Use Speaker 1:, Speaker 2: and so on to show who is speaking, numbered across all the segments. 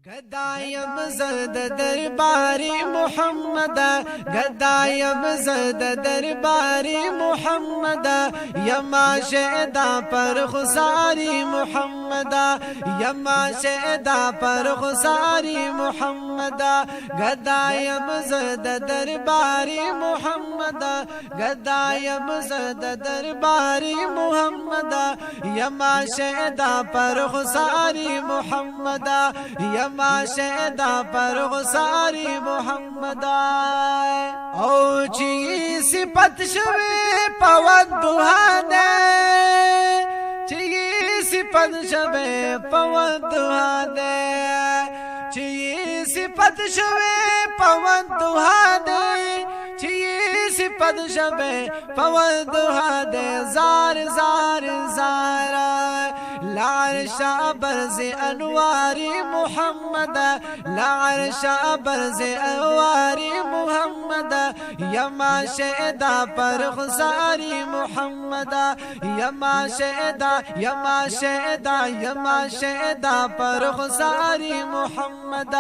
Speaker 1: گدایم زد درباری محمد، گدایم زد درباری محمد، یما شهدا پر خساری محمد، یما شهدا پر خساری محمد، گدایم زد درباری محمد، گدایم زد درباری محمد، یما شهدا پر خساری محمد، یما شهدا پر غساری محمد. او چی صفت شوی پود دوها دے، چی صفت شوی پود دوها دے، چی صفت شوی پود دوها دے، چی صفت شوی پود دوها دے. زار زار زار لعرش برز انواری محمد، لعرش برز انواری محمد، یما شهدا پر خساری محمد، یما شهدا یما شهدا یما شهدا پر خساری محمد،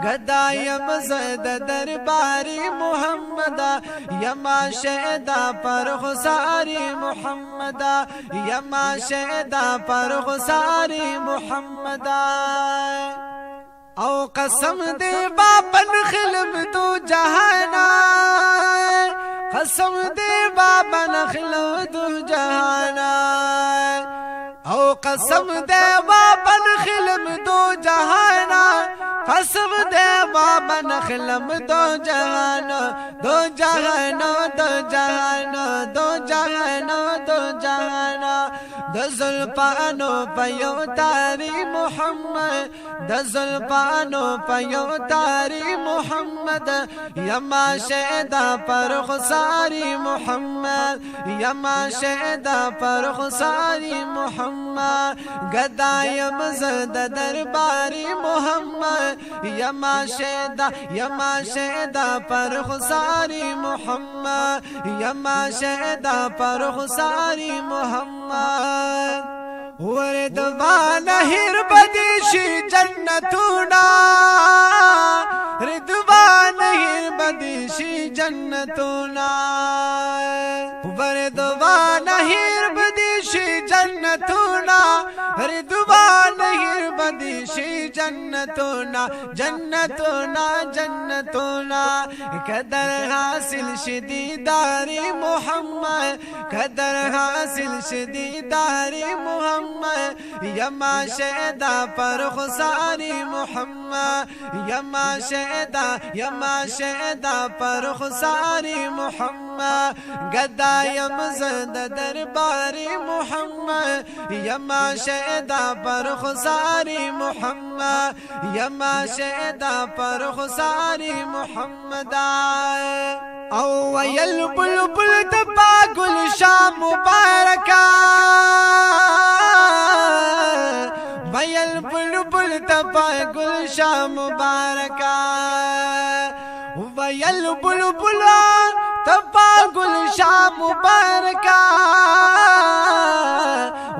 Speaker 1: گدایم زد درباری محمد، یما شهدا پر خساری محمد، یما شهدا پر خساری محمد. او قسم دے بابن خلم تو جہانا، قسم دے بابن خلم تو جہانا، او قسم دے بابن خلم تو جہانا، قسم دے بابن خلم دو جہانا، دو جہانا دو جہانا دو جہانا دو جہانا. د زلفانو پیو تاری محمد، د زلفانو پیو تاری محمد، یما شهدا پر خساری محمد، یما شهدا پر خساری محمد، گدایم زد درباری محمد، یما شهدا یما شهدا پر خساری محمد، یما شهدا پر خساری محمد. وردوان هر بدیشی جنتونا، ردوان هر بدیشی جنتونا، وردوان هر بدیشی جنتونا، ردوان هر بدیشی جنتونا، جنتونا جنتونا. قدر حاصل شدیداری محمد، قدر حاصل شدیداری محمد، یما شهدا پر خساری محمد، یما شهدا یما شهدا پر خساری محمد، گدایم زد درباری محمد، یما شهدا پر خساری محمد، یما شهدا پر خساری محمد. او ویل بلبل تبا گلشا مبارکا، ویل بلبل تبا گلشا مبارکا، ویل بلبل تبا گلشا مبارکا،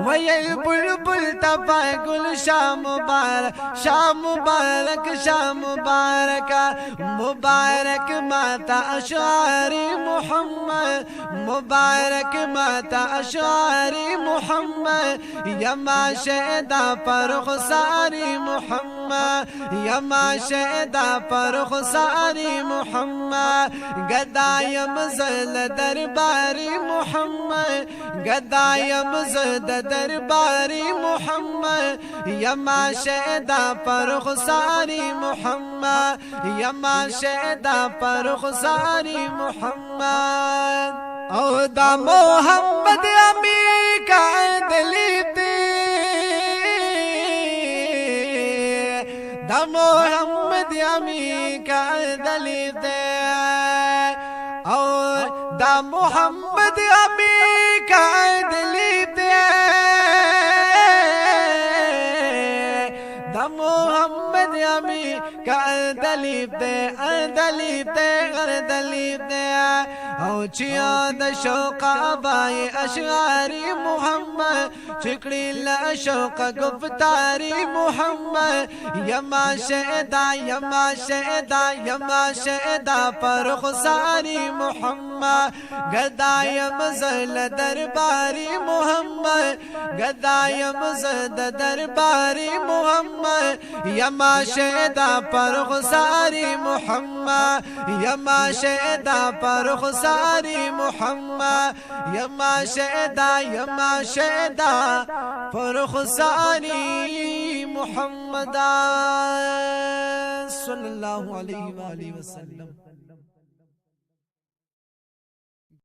Speaker 1: ویل بلبل تبا گلشا مبارک، شا مبارک شا مبارک، مبارک ماتا اشعاری محمد، مبارک ماتا اشعاری محمد، یما شهدا پر خساری محمد، یما شهدا پر خساری محمد، گدایم زل درباری محمد، گدایم زد درباری محمد، یما شهدا پر خساری محمد، یما شهدا پر خساری محمد. او دا محمد امی کا دلی تے، دا محمد امی کا دلی تے، او دا محمد امی کا دلی تے، دا محمد امی کا دلیب دے، دلیب दे गर्दली दे औ चियाद शौक अबाए अशआरी मोहम्मद चिकड़ी ल शौक गुफ्तारी मोहम्मद यमा शेदा यमा शेदा यमा शेदा पर खुसारी मोहम्मद गदायम ज़ल दरबारी मोहम्मद गदायम ज़द दरबारी मोहम्मद यमा शेदा पर खुसारी मोहम्मद यमा शेदा पर खुसारी मोहम्मद यमा शेदा पर खुसारी मोहम्मद सल्लल्लाहु अलैहि वसल्लम।